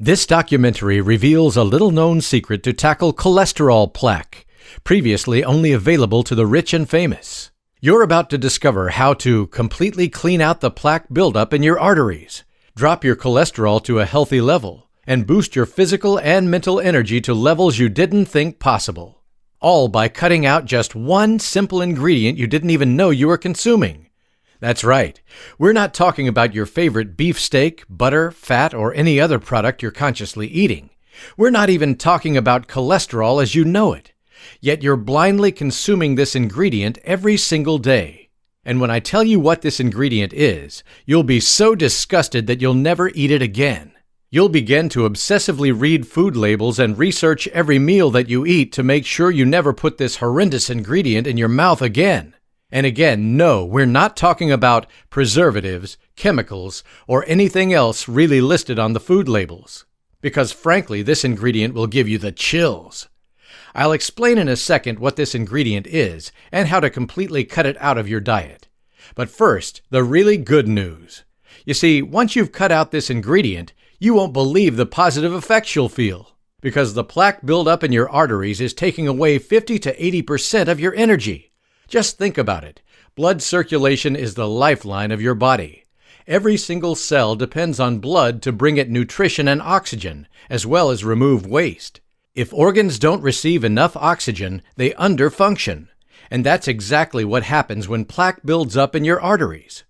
This documentary reveals a little-known secret to tackle cholesterol plaque, previously only available to the rich and famous. You're about to discover how to completely clean out the plaque buildup in your arteries, drop your cholesterol to a healthy level, and boost your physical and mental energy to levels you didn't think possible. All by cutting out just one simple ingredient you didn't even know you were consuming. That's right. We're not talking about your favorite beefsteak, butter, fat, or any other product you're consciously eating. We're not even talking about cholesterol as you know it. Yet you're blindly consuming this ingredient every single day. And when I tell you what this ingredient is, you'll be so disgusted that you'll never eat it again. You'll begin to obsessively read food labels and research every meal that you eat to make sure you never put this horrendous ingredient in your mouth again. And again, no, we're not talking about preservatives, chemicals, or anything else really listed on the food labels. Because frankly, this ingredient will give you the chills. I'll explain in a second what this ingredient is and how to completely cut it out of your diet. But first, the really good news. You see, once you've cut out this ingredient, you won't believe the positive effects you'll feel. Because the plaque buildup in your arteries is taking away 50 to 80% of your energy. Just think about it. Blood circulation is the lifeline of your body. Every single cell depends on blood to bring it nutrition and oxygen, as well as remove waste. If organs don't receive enough oxygen, they underfunction. And that's exactly what happens when plaque builds up in your arteries.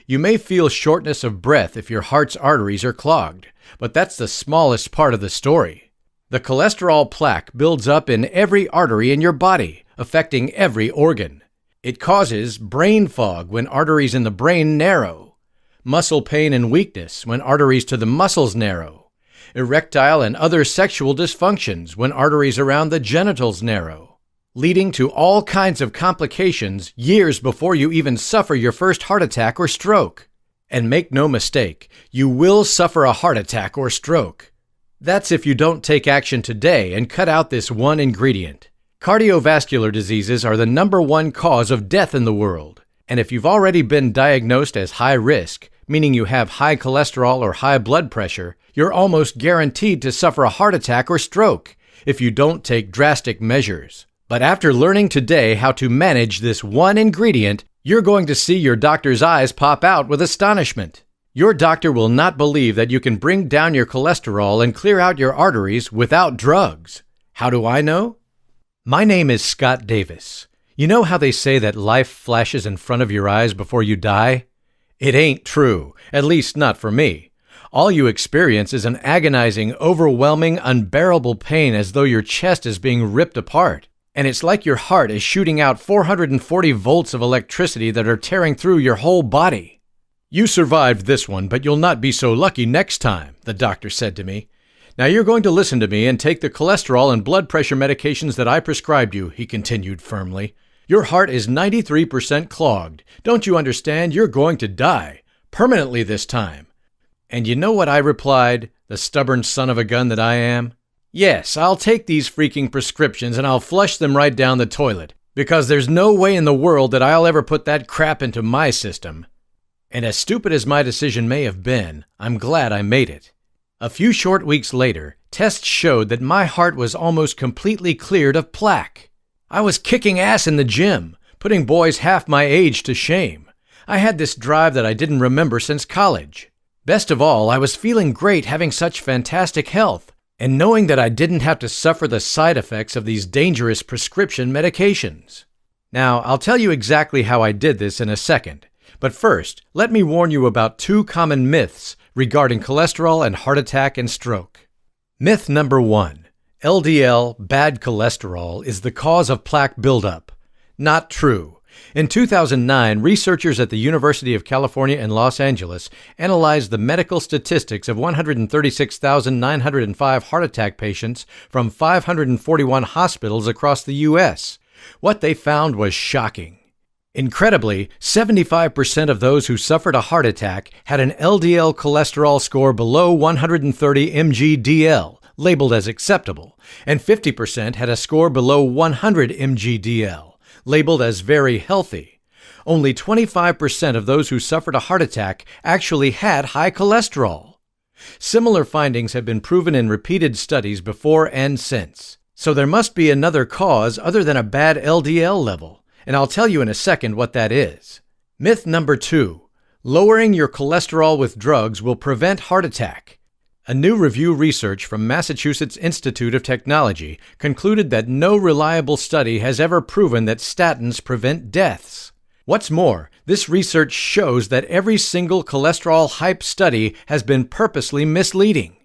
You may feel shortness of breath if your heart's arteries are clogged, but that's the smallest part of the story. The cholesterol plaque builds up in every artery in your body, affecting every organ. It causes brain fog when arteries in the brain narrow, muscle pain and weakness when arteries to the muscles narrow, erectile and other sexual dysfunctions when arteries around the genitals narrow, leading to all kinds of complications years before you even suffer your first heart attack or stroke. And make no mistake, you will suffer a heart attack or stroke. That's if you don't take action today and cut out this one ingredient. Cardiovascular diseases are the #1 cause of death in the world. And if you've already been diagnosed as high risk, meaning you have high cholesterol or high blood pressure, you're almost guaranteed to suffer a heart attack or stroke if you don't take drastic measures. But after learning today how to manage this one ingredient, you're going to see your doctor's eyes pop out with astonishment. Your doctor will not believe that you can bring down your cholesterol and clear out your arteries without drugs. How do I know? My name is Scott Davis. You know how they say that life flashes in front of your eyes before you die? It ain't true, at least not for me. All you experience is an agonizing, overwhelming, unbearable pain as though your chest is being ripped apart. And it's like your heart is shooting out 440 volts of electricity that are tearing through your whole body. You survived this one, but you'll not be so lucky next time, the doctor said to me. Now you're going to listen to me and take the cholesterol and blood pressure medications that I prescribed you, he continued firmly. Your heart is 93% clogged. Don't you understand? You're going to die. Permanently this time. And you know what I replied, the stubborn son of a gun that I am? Yes, I'll take these freaking prescriptions and I'll flush them right down the toilet, because there's no way in the world that I'll ever put that crap into my system. And as stupid as my decision may have been, I'm glad I made it. A few short weeks later, tests showed that my heart was almost completely cleared of plaque. I was kicking ass in the gym, putting boys half my age to shame. I had this drive that I didn't remember since college. Best of all, I was feeling great having such fantastic health, and knowing that I didn't have to suffer the side effects of these dangerous prescription medications. Now, I'll tell you exactly how I did this in a second, but first, let me warn you about 2 common myths regarding cholesterol and heart attack and stroke. Myth number 1. LDL, bad cholesterol, is the cause of plaque buildup. Not true. In 2009, researchers at the University of California in Los Angeles analyzed the medical statistics of 136,905 heart attack patients from 541 hospitals across the U.S. What they found was shocking. Incredibly, 75% of those who suffered a heart attack had an LDL cholesterol score below 130 mg/dl, labeled as acceptable, and 50% had a score below 100 mg/dl, labeled as very healthy. Only 25% of those who suffered a heart attack actually had high cholesterol. Similar findings have been proven in repeated studies before and since. So there must be another cause other than a bad LDL level, and I'll tell you in a second what that is. Myth number 2. Lowering your cholesterol with drugs will prevent heart attack. A new review research from Massachusetts Institute of Technology concluded that no reliable study has ever proven that statins prevent deaths. What's more, this research shows that every single cholesterol hype study has been purposely misleading.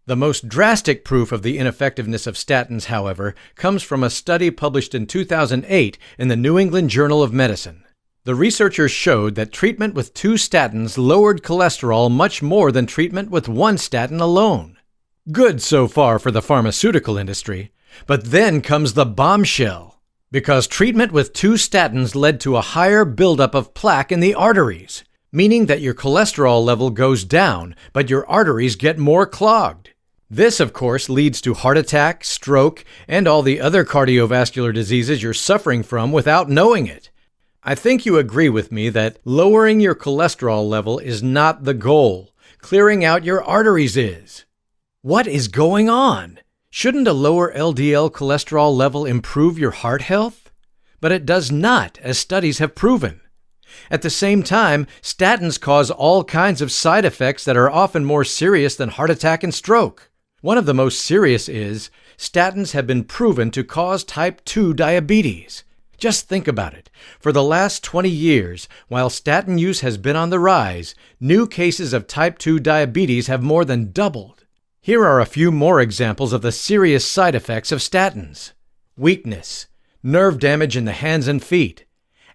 The most drastic proof of the ineffectiveness of statins, however, comes from a study published in 2008 in the New England Journal of Medicine. The researchers showed that treatment with 2 statins lowered cholesterol much more than treatment with 1 statin alone. Good so far for the pharmaceutical industry, but then comes the bombshell. Because treatment with 2 statins led to a higher buildup of plaque in the arteries, meaning that your cholesterol level goes down, but your arteries get more clogged. This, of course, leads to heart attack, stroke, and all the other cardiovascular diseases you're suffering from without knowing it. I think you agree with me that lowering your cholesterol level is not the goal. Clearing out your arteries is. What is going on? Shouldn't a lower LDL cholesterol level improve your heart health? But it does not, as studies have proven. At the same time, statins cause all kinds of side effects that are often more serious than heart attack and stroke. One of the most serious is, statins have been proven to cause type 2 diabetes. Just think about it. For the last 20 years, while statin use has been on the rise, new cases of type 2 diabetes have more than doubled. Here are a few more examples of the serious side effects of statins. Weakness, nerve damage in the hands and feet,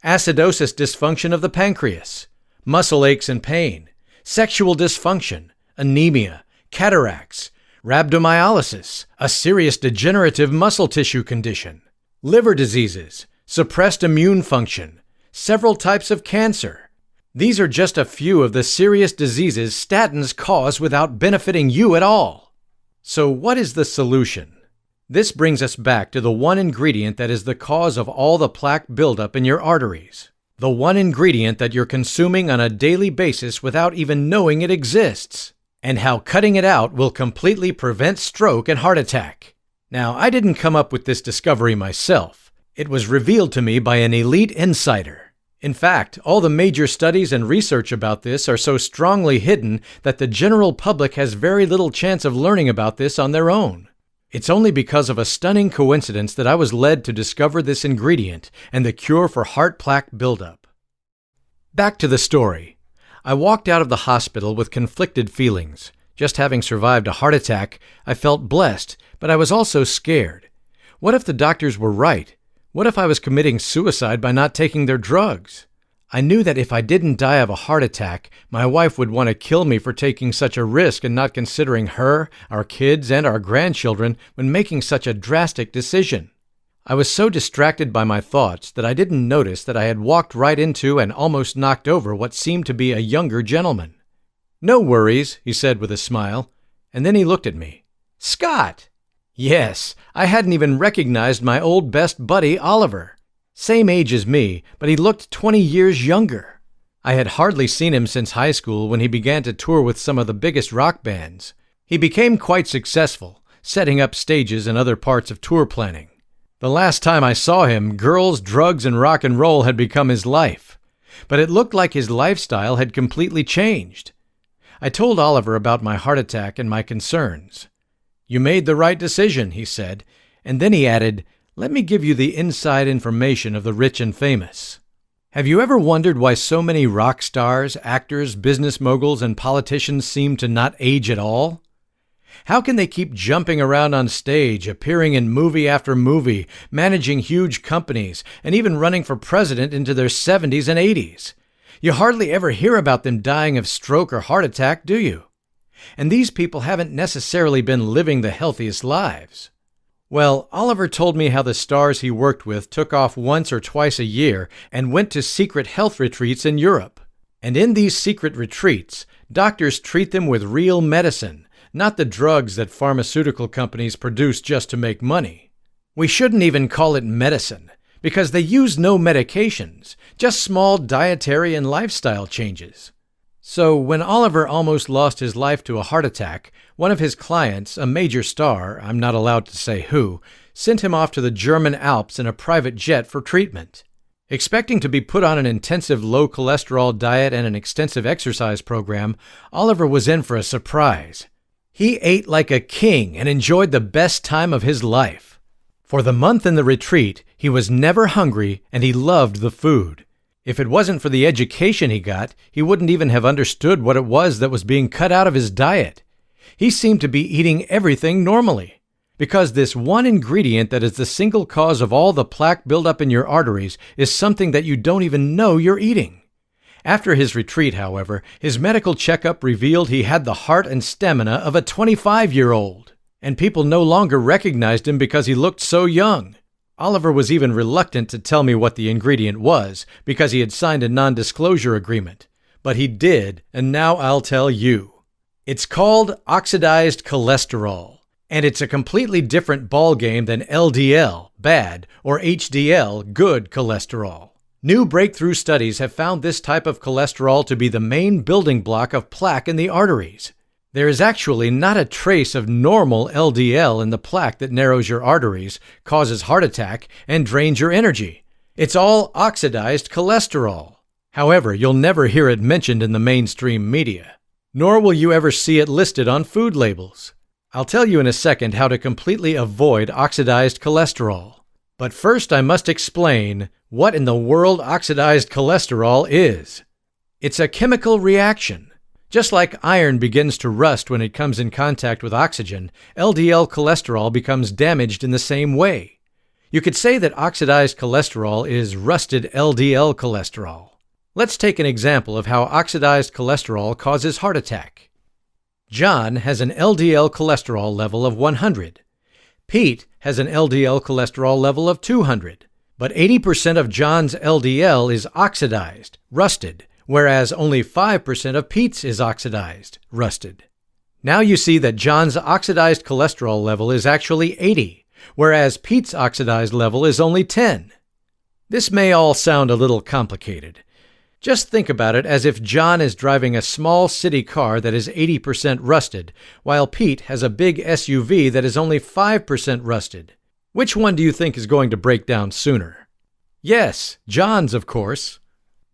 acidosis dysfunction of the pancreas, muscle aches and pain, sexual dysfunction, anemia, cataracts, rhabdomyolysis, a serious degenerative muscle tissue condition, liver diseases, suppressed immune function, several types of cancer. These are just a few of the serious diseases statins cause without benefiting you at all. So what is the solution? This brings us back to the one ingredient that is the cause of all the plaque buildup in your arteries. The one ingredient that you're consuming on a daily basis without even knowing it exists. And how cutting it out will completely prevent stroke and heart attack. Now, I didn't come up with this discovery myself. It was revealed to me by an elite insider. In fact, all the major studies and research about this are so strongly hidden that the general public has very little chance of learning about this on their own. It's only because of a stunning coincidence that I was led to discover this ingredient and the cure for heart plaque buildup. Back to the story. I walked out of the hospital with conflicted feelings. Just having survived a heart attack, I felt blessed, but I was also scared. What if the doctors were right? What if I was committing suicide by not taking their drugs? I knew that if I didn't die of a heart attack, my wife would want to kill me for taking such a risk and not considering her, our kids, and our grandchildren when making such a drastic decision. I was so distracted by my thoughts that I didn't notice that I had walked right into and almost knocked over what seemed to be a younger gentleman. "No worries," he said with a smile, and then he looked at me. "Scott!" Yes, I hadn't even recognized my old best buddy, Oliver. Same age as me, but he looked 20 years younger. I had hardly seen him since high school when he began to tour with some of the biggest rock bands. He became quite successful, setting up stages in other parts of tour planning. The last time I saw him, girls, drugs, and rock and roll had become his life. But it looked like his lifestyle had completely changed. I told Oliver about my heart attack and my concerns. "You made the right decision," he said, and then he added, "Let me give you the inside information of the rich and famous. Have you ever wondered why so many rock stars, actors, business moguls, and politicians seem to not age at all? How can they keep jumping around on stage, appearing in movie after movie, managing huge companies, and even running for president into their 70s and 80s? You hardly ever hear about them dying of stroke or heart attack, do you? And these people haven't necessarily been living the healthiest lives." Well, Oliver told me how the stars he worked with took off once or twice a year and went to secret health retreats in Europe. And in these secret retreats, doctors treat them with real medicine, not the drugs that pharmaceutical companies produce just to make money. We shouldn't even call it medicine, because they use no medications, just small dietary and lifestyle changes. So, when Oliver almost lost his life to a heart attack, one of his clients, a major star, I'm not allowed to say who, sent him off to the German Alps in a private jet for treatment. Expecting to be put on an intensive low-cholesterol diet and an extensive exercise program, Oliver was in for a surprise. He ate like a king and enjoyed the best time of his life. For the month in the retreat, he was never hungry and he loved the food. If it wasn't for the education he got, he wouldn't even have understood what it was that was being cut out of his diet. He seemed to be eating everything normally. Because this one ingredient that is the single cause of all the plaque buildup in your arteries is something that you don't even know you're eating. After his retreat, however, his medical checkup revealed he had the heart and stamina of a 25-year-old, and people no longer recognized him because he looked so young. Oliver was even reluctant to tell me what the ingredient was because he had signed a non-disclosure agreement. But he did, and now I'll tell you. It's called oxidized cholesterol, and it's a completely different ballgame than LDL, bad, or HDL, good cholesterol. New breakthrough studies have found this type of cholesterol to be the main building block of plaque in the arteries. There is actually not a trace of normal LDL in the plaque that narrows your arteries, causes heart attack, and drains your energy. It's all oxidized cholesterol. However, you'll never hear it mentioned in the mainstream media, nor will you ever see it listed on food labels. I'll tell you in a second how to completely avoid oxidized cholesterol. But first I must explain what in the world oxidized cholesterol is. It's a chemical reaction. Just like iron begins to rust when it comes in contact with oxygen, LDL cholesterol becomes damaged in the same way. You could say that oxidized cholesterol is rusted LDL cholesterol. Let's take an example of how oxidized cholesterol causes heart attack. John has an LDL cholesterol level of 100. Pete has an LDL cholesterol level of 200. But 80% of John's LDL is oxidized, rusted, whereas only 5% of Pete's is oxidized, rusted. Now you see that John's oxidized cholesterol level is actually 80, whereas Pete's oxidized level is only 10. This may all sound a little complicated. Just think about it as if John is driving a small city car that is 80% rusted, while Pete has a big SUV that is only 5% rusted. Which one do you think is going to break down sooner? Yes, John's, of course.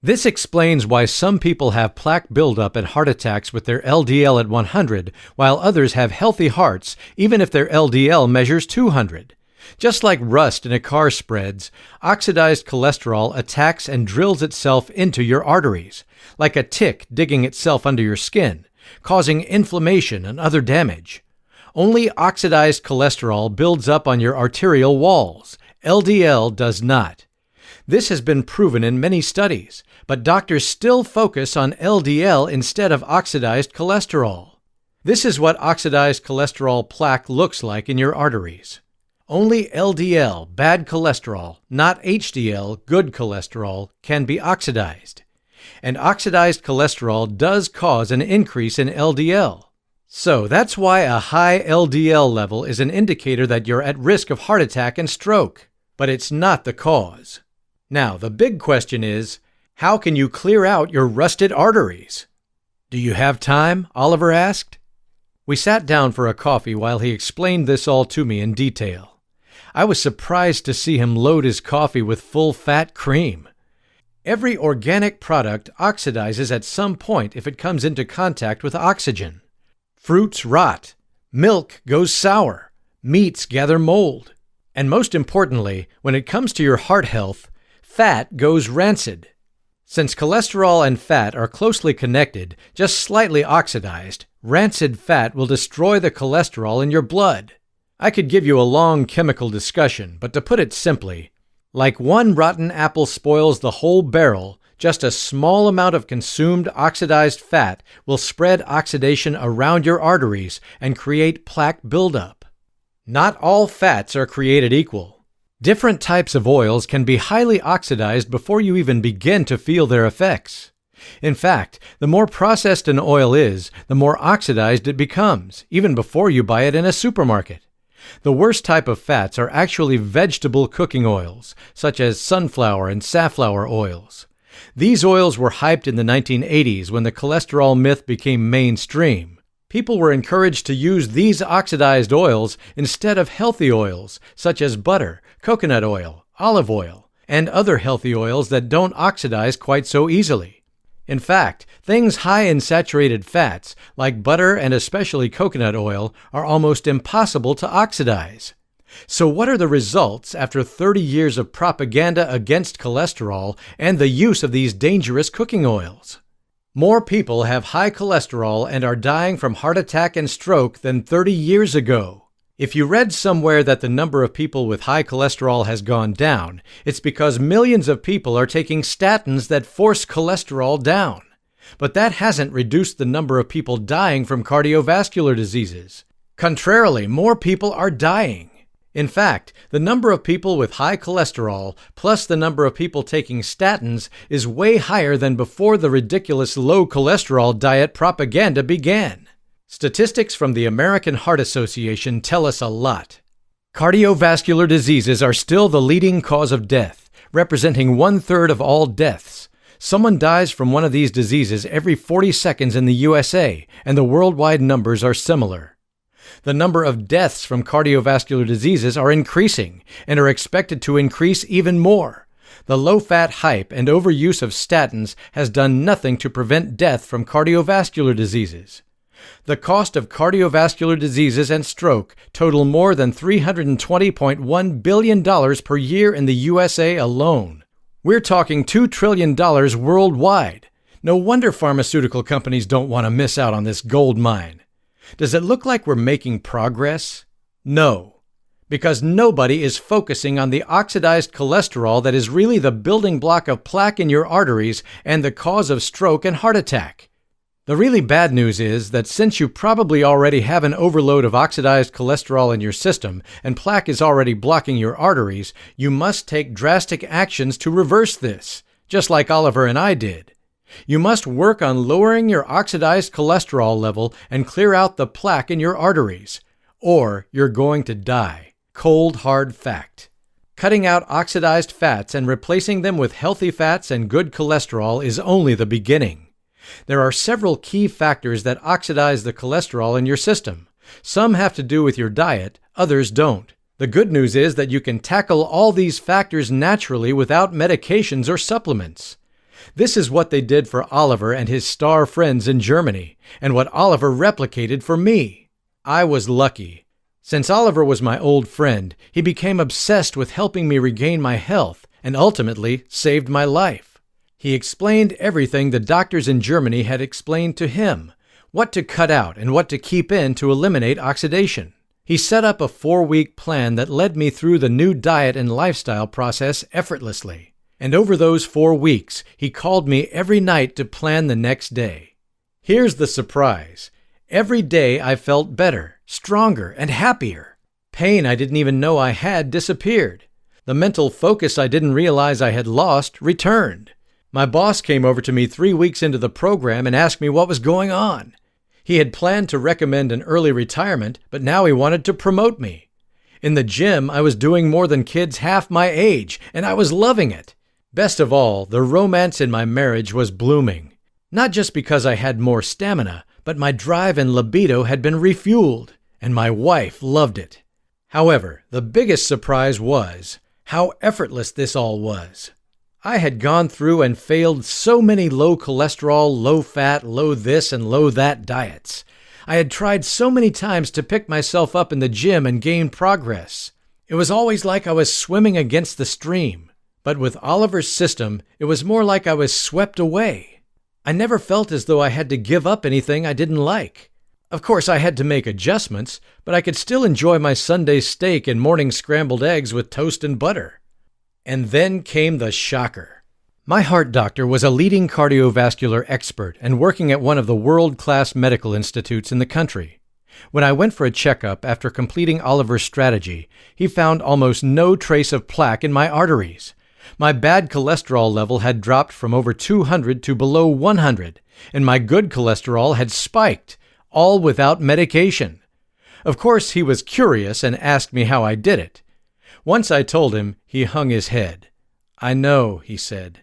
This explains why some people have plaque buildup and heart attacks with their LDL at 100, while others have healthy hearts even if their LDL measures 200. Just like rust in a car spreads, oxidized cholesterol attacks and drills itself into your arteries, like a tick digging itself under your skin, causing inflammation and other damage. Only oxidized cholesterol builds up on your arterial walls. LDL does not. This has been proven in many studies, but doctors still focus on LDL instead of oxidized cholesterol. This is what oxidized cholesterol plaque looks like in your arteries. Only LDL, bad cholesterol, not HDL, good cholesterol, can be oxidized. And oxidized cholesterol does cause an increase in LDL. So that's why a high LDL level is an indicator that you're at risk of heart attack and stroke. But it's not the cause. Now, the big question is, how can you clear out your rusted arteries? Do you have time? Oliver asked. We sat down for a coffee while he explained this all to me in detail. I was surprised to see him load his coffee with full-fat cream. Every organic product oxidizes at some point if it comes into contact with oxygen. Fruits rot. Milk goes sour. Meats gather mold. And most importantly, when it comes to your heart health, fat goes rancid. Since cholesterol and fat are closely connected, just slightly oxidized, rancid fat will destroy the cholesterol in your blood. I could give you a long chemical discussion, but to put it simply, like one rotten apple spoils the whole barrel, just a small amount of consumed oxidized fat will spread oxidation around your arteries and create plaque buildup. Not all fats are created equal. Different types of oils can be highly oxidized before you even begin to feel their effects. In fact, the more processed an oil is, the more oxidized it becomes, even before you buy it in a supermarket. The worst type of fats are actually vegetable cooking oils, such as sunflower and safflower oils. These oils were hyped in the 1980s when the cholesterol myth became mainstream. People were encouraged to use these oxidized oils instead of healthy oils such as butter, coconut oil, olive oil, and other healthy oils that don't oxidize quite so easily. In fact, things high in saturated fats, like butter and especially coconut oil, are almost impossible to oxidize. So what are the results after 30 years of propaganda against cholesterol and the use of these dangerous cooking oils? More people have high cholesterol and are dying from heart attack and stroke than 30 years ago. If you read somewhere that the number of people with high cholesterol has gone down, it's because millions of people are taking statins that force cholesterol down. But that hasn't reduced the number of people dying from cardiovascular diseases. Contrarily, more people are dying. In fact, the number of people with high cholesterol plus the number of people taking statins is way higher than before the ridiculous low cholesterol diet propaganda began. Statistics from the American Heart Association tell us a lot. Cardiovascular diseases are still the leading cause of death, representing 1/3 of all deaths. Someone dies from one of these diseases every 40 seconds in the USA, and the worldwide numbers are similar. The number of deaths from cardiovascular diseases are increasing and are expected to increase even more. The low-fat hype and overuse of statins has done nothing to prevent death from cardiovascular diseases. The cost of cardiovascular diseases and stroke total more than $320.1 billion per year in the USA alone. We're talking $2 trillion worldwide. No wonder pharmaceutical companies don't want to miss out on this gold mine. Does it look like we're making progress? No, because nobody is focusing on the oxidized cholesterol that is really the building block of plaque in your arteries and the cause of stroke and heart attack. The really bad news is that since you probably already have an overload of oxidized cholesterol in your system and plaque is already blocking your arteries, you must take drastic actions to reverse this, just like Oliver and I did. You must work on lowering your oxidized cholesterol level and clear out the plaque in your arteries, or you're going to die. Cold, hard fact. Cutting out oxidized fats and replacing them with healthy fats and good cholesterol is only the beginning. There are several key factors that oxidize the cholesterol in your system. Some have to do with your diet, others don't. The good news is that you can tackle all these factors naturally without medications or supplements. This is what they did for Oliver and his star friends in Germany, and what Oliver replicated for me. I was lucky. Since Oliver was my old friend, he became obsessed with helping me regain my health, and ultimately saved my life. He explained everything the doctors in Germany had explained to him, what to cut out and what to keep in to eliminate oxidation. He set up a 4-week plan that led me through the new diet and lifestyle process effortlessly. And over those 4 weeks, he called me every night to plan the next day. Here's the surprise. Every day I felt better, stronger, and happier. Pain I didn't even know I had disappeared. The mental focus I didn't realize I had lost returned. My boss came over to me 3 weeks into the program and asked me what was going on. He had planned to recommend an early retirement, but now he wanted to promote me. In the gym, I was doing more than kids half my age, and I was loving it. Best of all, the romance in my marriage was blooming. Not just because I had more stamina, but my drive and libido had been refueled, and my wife loved it. However, the biggest surprise was how effortless this all was. I had gone through and failed so many low cholesterol, low fat, low this and low that diets. I had tried so many times to pick myself up in the gym and gain progress. It was always like I was swimming against the stream. But with Oliver's system, it was more like I was swept away. I never felt as though I had to give up anything I didn't like. Of course, I had to make adjustments, but I could still enjoy my Sunday steak and morning scrambled eggs with toast and butter. And then came the shocker. My heart doctor was a leading cardiovascular expert and working at one of the world-class medical institutes in the country. When I went for a checkup after completing Oliver's strategy, he found almost no trace of plaque in my arteries. My bad cholesterol level had dropped from over 200 to below 100, and my good cholesterol had spiked, all without medication. Of course, he was curious and asked me how I did it. Once I told him, he hung his head. "I know," he said.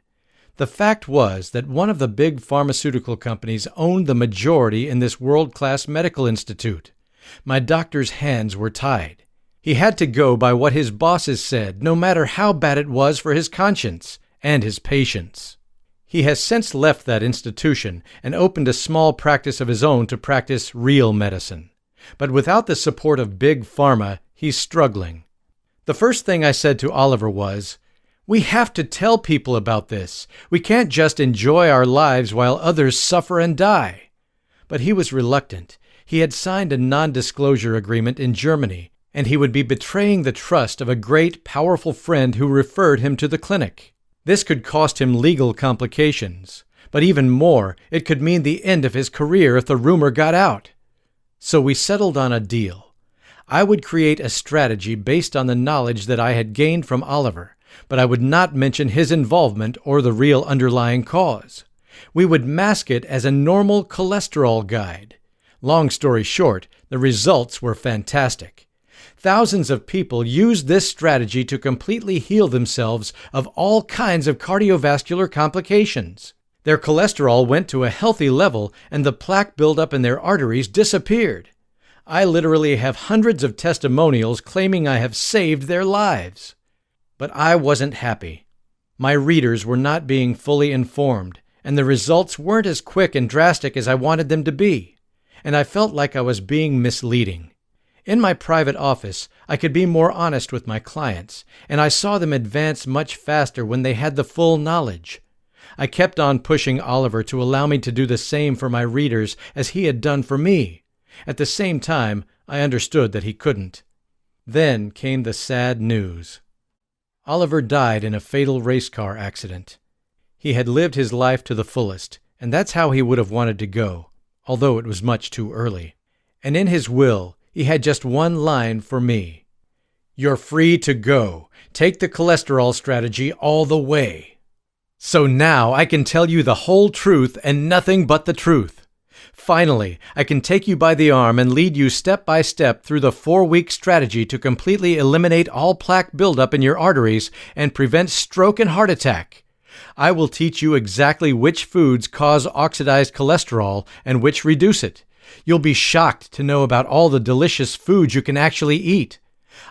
The fact was that one of the big pharmaceutical companies owned the majority in this world-class medical institute. My doctor's hands were tied. He had to go by what his bosses said, no matter how bad it was for his conscience and his patients. He has since left that institution and opened a small practice of his own to practice real medicine. But without the support of big pharma, he's struggling. The first thing I said to Oliver was, "We have to tell people about this. We can't just enjoy our lives while others suffer and die." But he was reluctant. He had signed a non-disclosure agreement in Germany, and he would be betraying the trust of a great, powerful friend who referred him to the clinic. This could cost him legal complications, but even more, it could mean the end of his career if the rumor got out. So we settled on a deal. I would create a strategy based on the knowledge that I had gained from Oliver, but I would not mention his involvement or the real underlying cause. We would mask it as a normal cholesterol guide. Long story short, the results were fantastic. Thousands of people used this strategy to completely heal themselves of all kinds of cardiovascular complications. Their cholesterol went to a healthy level and the plaque buildup in their arteries disappeared. I literally have hundreds of testimonials claiming I have saved their lives. But I wasn't happy. My readers were not being fully informed, and the results weren't as quick and drastic as I wanted them to be, and I felt like I was being misleading. In my private office, I could be more honest with my clients, and I saw them advance much faster when they had the full knowledge. I kept on pushing Oliver to allow me to do the same for my readers as he had done for me. At the same time, I understood that he couldn't. Then came the sad news. Oliver died in a fatal race car accident. He had lived his life to the fullest, and that's how he would have wanted to go, although it was much too early. And in his will, he had just one line for me. "You're free to go. Take the cholesterol strategy all the way." So now I can tell you the whole truth and nothing but the truth. Finally, I can take you by the arm and lead you step by step through the 4-week strategy to completely eliminate all plaque buildup in your arteries and prevent stroke and heart attack. I will teach you exactly which foods cause oxidized cholesterol and which reduce it. You'll be shocked to know about all the delicious foods you can actually eat.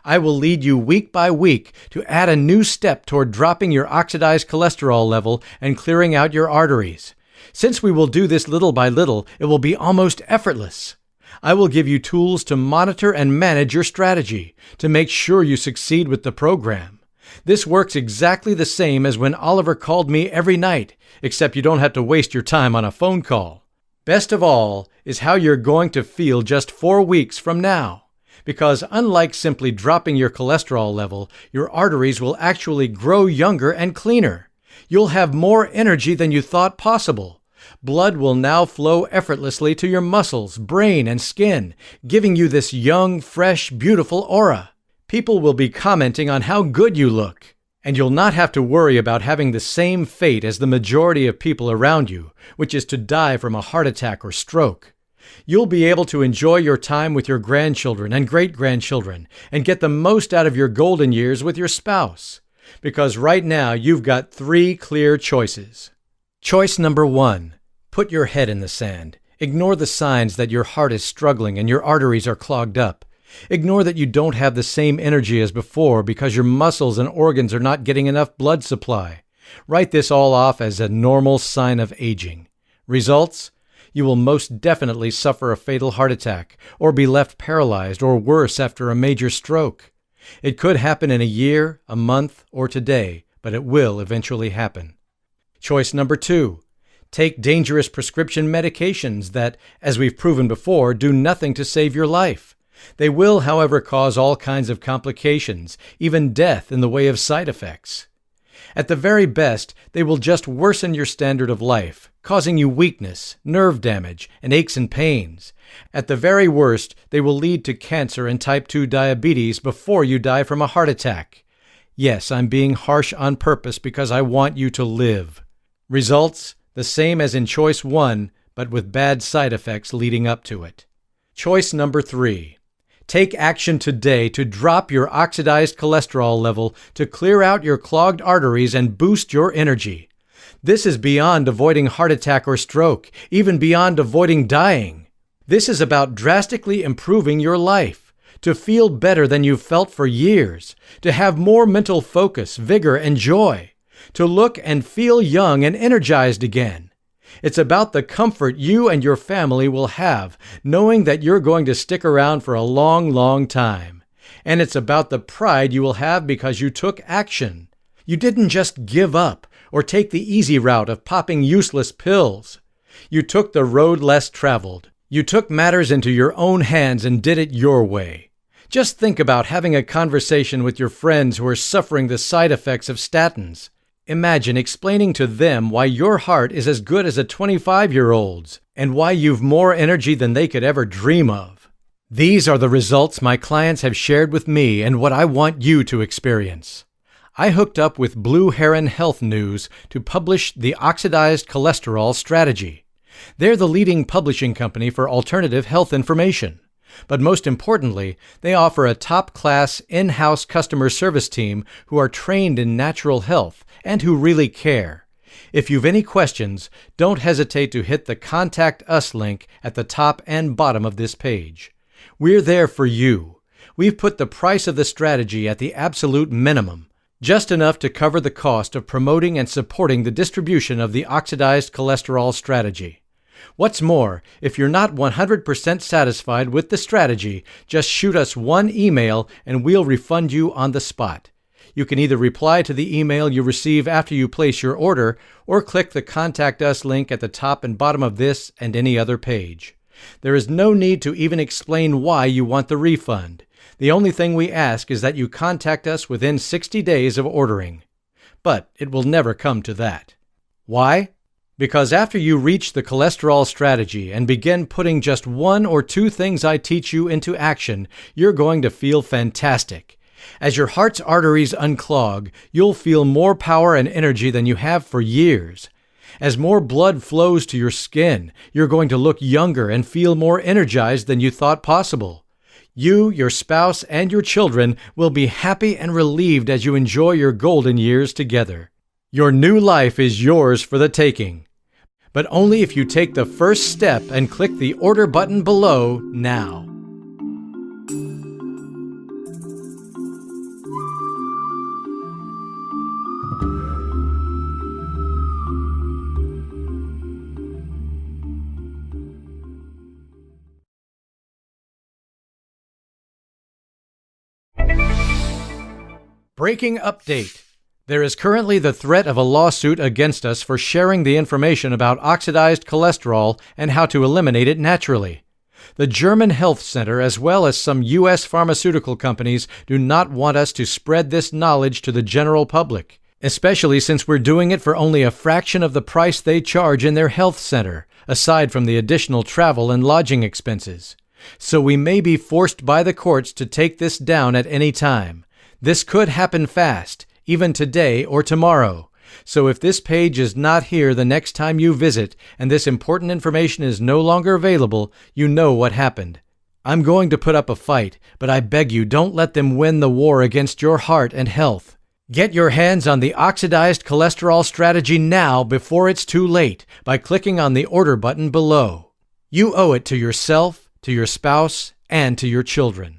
I will lead you week by week to add a new step toward dropping your oxidized cholesterol level and clearing out your arteries. Since we will do this little by little, it will be almost effortless. I will give you tools to monitor and manage your strategy, to make sure you succeed with the program. This works exactly the same as when Oliver called me every night, except you don't have to waste your time on a phone call. Best of all is how you're going to feel just 4 weeks from now. Because unlike simply dropping your cholesterol level, your arteries will actually grow younger and cleaner. You'll have more energy than you thought possible. Blood will now flow effortlessly to your muscles, brain, and skin, giving you this young, fresh, beautiful aura. People will be commenting on how good you look, and you'll not have to worry about having the same fate as the majority of people around you, which is to die from a heart attack or stroke. You'll be able to enjoy your time with your grandchildren and great-grandchildren and get the most out of your golden years with your spouse. Because right now you've got 3 clear choices. Choice number 1, put your head in the sand. Ignore the signs that your heart is struggling and your arteries are clogged up. Ignore that you don't have the same energy as before because your muscles and organs are not getting enough blood supply. Write this all off as a normal sign of aging. Results? You will most definitely suffer a fatal heart attack or be left paralyzed or worse after a major stroke. It could happen in a year, a month, or today, but it will eventually happen. Choice number 2. Take dangerous prescription medications that, as we've proven before, do nothing to save your life. They will, however, cause all kinds of complications, even death in the way of side effects. At the very best, they will just worsen your standard of life, causing you weakness, nerve damage, and aches and pains. At the very worst, they will lead to cancer and type 2 diabetes before you die from a heart attack. Yes, I'm being harsh on purpose because I want you to live. Results? The same as in choice 1, but with bad side effects leading up to it. Choice number 3. Take action today to drop your oxidized cholesterol level to clear out your clogged arteries and boost your energy. This is beyond avoiding heart attack or stroke, even beyond avoiding dying. This is about drastically improving your life, to feel better than you've felt for years, to have more mental focus, vigor, and joy, to look and feel young and energized again. It's about the comfort you and your family will have, knowing that you're going to stick around for a long, long time. And it's about the pride you will have because you took action. You didn't just give up or take the easy route of popping useless pills. You took the road less traveled. You took matters into your own hands and did it your way. Just think about having a conversation with your friends who are suffering the side effects of statins. Imagine explaining to them why your heart is as good as a 25-year-old's and why you've more energy than they could ever dream of. These are the results my clients have shared with me and what I want you to experience. I hooked up with Blue Heron Health News to publish the Oxidized Cholesterol Strategy. They're the leading publishing company for alternative health information. But most importantly, they offer a top-class in-house customer service team who are trained in natural health and who really care. If you've any questions, don't hesitate to hit the Contact Us link at the top and bottom of this page. We're there for you. We've put the price of the strategy at the absolute minimum, just enough to cover the cost of promoting and supporting the distribution of the Oxidized Cholesterol Strategy. What's more, if you're not 100% satisfied with the strategy, just shoot us one email and we'll refund you on the spot. You can either reply to the email you receive after you place your order or click the Contact Us link at the top and bottom of this and any other page. There is no need to even explain why you want the refund. The only thing we ask is that you contact us within 60 days of ordering. But it will never come to that. Why? Because after you reach the cholesterol strategy and begin putting just one or two things I teach you into action, you're going to feel fantastic. As your heart's arteries unclog, you'll feel more power and energy than you have for years. As more blood flows to your skin, you're going to look younger and feel more energized than you thought possible. You, your spouse, and your children will be happy and relieved as you enjoy your golden years together. Your new life is yours for the taking. But only if you take the first step and click the order button below now. Breaking update. There is currently the threat of a lawsuit against us for sharing the information about oxidized cholesterol and how to eliminate it naturally. The German Health Center, as well as some U.S. pharmaceutical companies, do not want us to spread this knowledge to the general public, especially since we're doing it for only a fraction of the price they charge in their health center, aside from the additional travel and lodging expenses. So we may be forced by the courts to take this down at any time. This could happen fast, even today or tomorrow. So if this page is not here the next time you visit and this important information is no longer available, you know what happened. I'm going to put up a fight, but I beg you don't let them win the war against your heart and health. Get your hands on the Oxidized Cholesterol Strategy now before it's too late by clicking on the order button below. You owe it to yourself, to your spouse, and to your children.